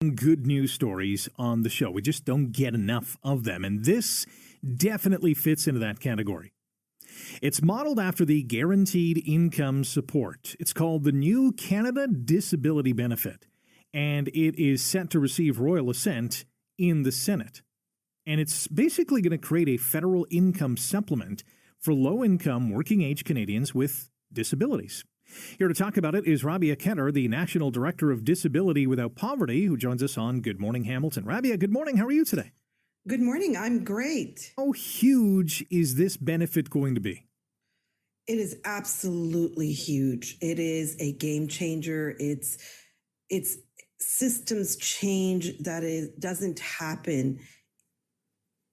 Good news stories on the show. We just don't get enough of them, and this definitely fits into that category. It's modeled after the Guaranteed Income Support. It's called the New Canada Disability Benefit, and it is set to receive royal assent in the Senate. And it's basically going to create a federal income supplement for low-income working-age Canadians with disabilities. Here to talk about it is Rabia Khedr, the National Director of Disability Without Poverty, who joins us on Good Morning Hamilton. Rabia, good morning. How are you today? Good morning. I'm great. How huge is this benefit going to be? It is absolutely huge. It is a game changer. It's systems change that doesn't happen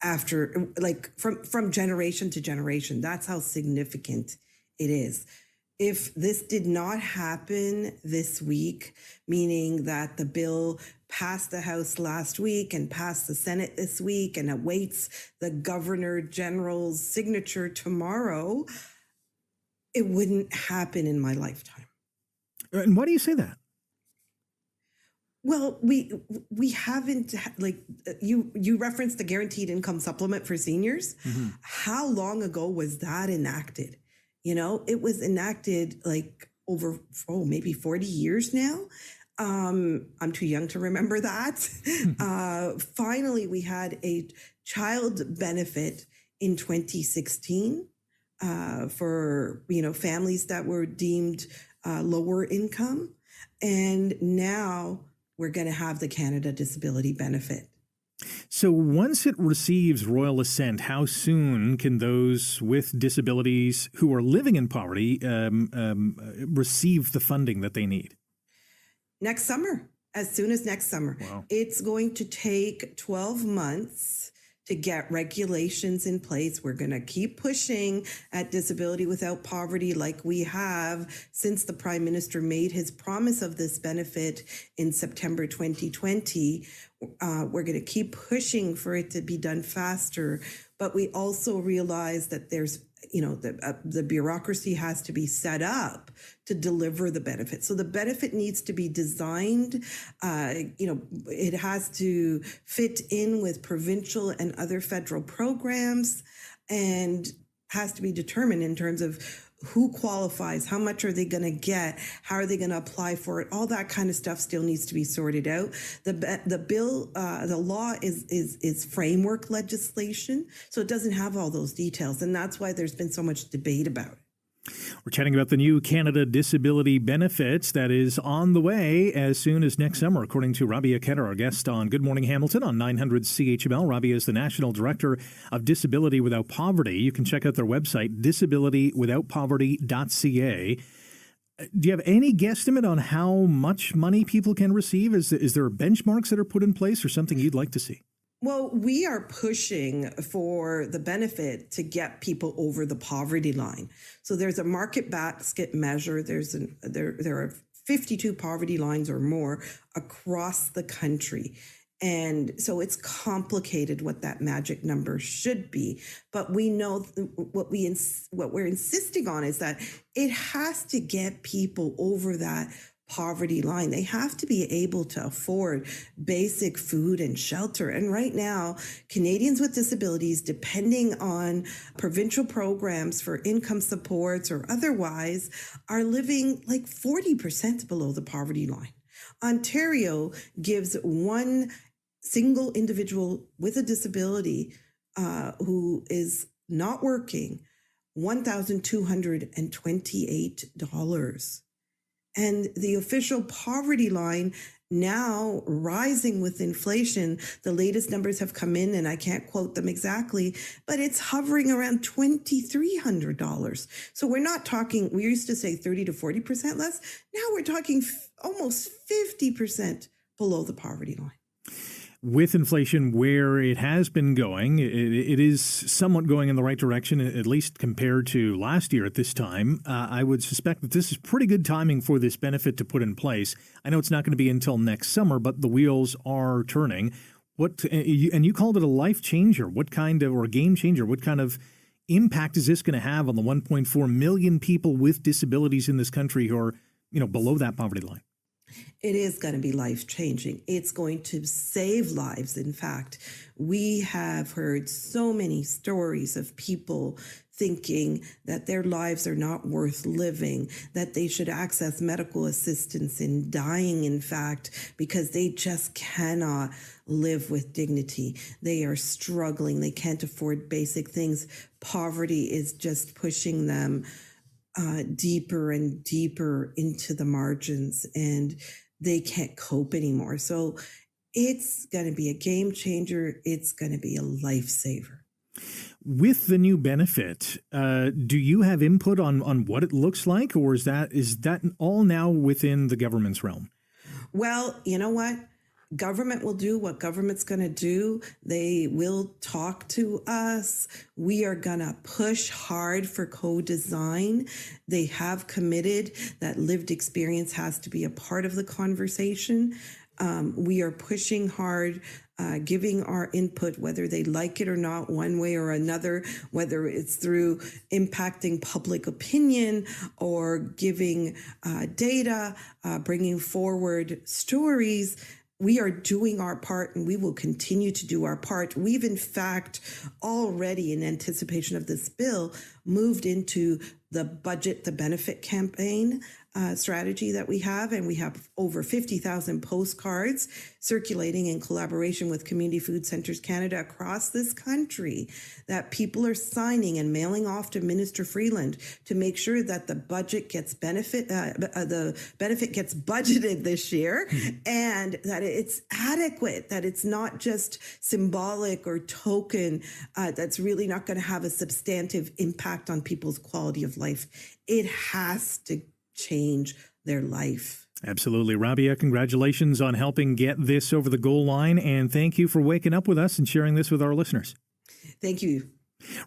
after, like from generation to generation. That's how significant it is. If this did not happen this week, meaning that the bill passed the House last week and passed the Senate this week and awaits the Governor General's signature tomorrow, it wouldn't happen in my lifetime. And why do you say that? Well, we haven't, like you referenced the Guaranteed Income Supplement for seniors. Mm-hmm. How long ago was that enacted? You know, it was enacted like over, maybe 40 years now. I'm too young to remember that. Finally, we had a child benefit in 2016 for, families that were deemed lower income. And now we're going to have the Canada Disability Benefit. So once it receives royal assent, how soon can those with disabilities who are living in poverty receive the funding that they need? Next summer, as soon as next summer. Wow. It's going to take 12 months to get regulations in place. We're going to keep pushing at Disability Without Poverty like we have since the Prime Minister made his promise of this benefit in September 2020. We're going to keep pushing for it to be done faster. But we also realize that there's, the bureaucracy has to be set up to deliver the benefit. So the benefit needs to be designed. It has to fit in with provincial and other federal programs and has to be determined in terms of who qualifies, how much are they going to get, how are they going to apply for it, all that kind of stuff still needs to be sorted out. The bill, the law is framework legislation, so it doesn't have all those details, and that's why there's been so much debate about it. We're chatting about the new Canada Disability Benefits that is on the way as soon as next summer, according to Rabia Khedr, our guest on Good Morning Hamilton on 900 CHML. Rabia is the National Director of Disability Without Poverty. You can check out their website, disabilitywithoutpoverty.ca. Do you have any guesstimate on how much money people can receive? Is there benchmarks that are put in place or something you'd like to see? Well, we are pushing for the benefit to get people over the poverty line. So there's a market basket measure. There are 52 poverty lines or more across the country. And so it's complicated what that magic number should be. But we know what we're insisting on is that it has to get people over that poverty line. They have to be able to afford basic food and shelter. And right now, Canadians with disabilities, depending on provincial programs for income supports or otherwise, are living like 40% below the poverty line. Ontario gives one single individual with a disability who is not working $1,228. And the official poverty line now rising with inflation. The latest numbers have come in and I can't quote them exactly, but it's hovering around $2,300. So we're not talking, we used to say 30 to 40% less. Now we're talking almost 50% below the poverty line. With inflation where it has been going, it is somewhat going in the right direction, at least compared to last year at this time. I would suspect that this is pretty good timing for this benefit to put in place. I know it's not going to be until next summer, but the wheels are turning. And you called it a life changer. What kind of, or a game changer, what kind of impact is this going to have on the 1.4 million people with disabilities in this country who are, below that poverty line? It is going to be life-changing. It's going to save lives. In fact, we have heard so many stories of people thinking that their lives are not worth living, that they should access medical assistance in dying, in fact, because they just cannot live with dignity. They are struggling. They can't afford basic things. Poverty is just pushing them deeper and deeper into the margins, and they can't cope anymore. So it's going to be a game changer. It's going to be a lifesaver. With the new benefit, do you have input on what it looks like, or is that all now within the government's realm? Well, you know what? Government will do what government's going to do. They will talk to us. We are going to push hard for co-design. They have committed that lived experience has to be a part of the conversation. We are pushing hard, giving our input, whether they like it or not, one way or another, whether it's through impacting public opinion or giving data, bringing forward stories. We are doing our part, and we will continue to do our part. We've, in fact, already, in anticipation of this bill, moved into the budget, the benefit campaign strategy that we have, and we have over 50,000 postcards circulating in collaboration with Community Food Centres Canada across this country that people are signing and mailing off to Minister Freeland to make sure that the budget gets the benefit gets budgeted this year, and that it's adequate, that it's not just symbolic or token, that's really not going to have a substantive impact on people's quality of life. It has to change their life. Absolutely. Rabia, congratulations on helping get this over the goal line, and thank you for waking up with us and sharing this with our listeners. Thank you.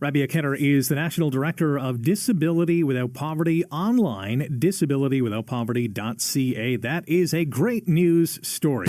Rabia Khedr is the National Director of Disability Without Poverty online, disabilitywithoutpoverty.ca. That is a great news story.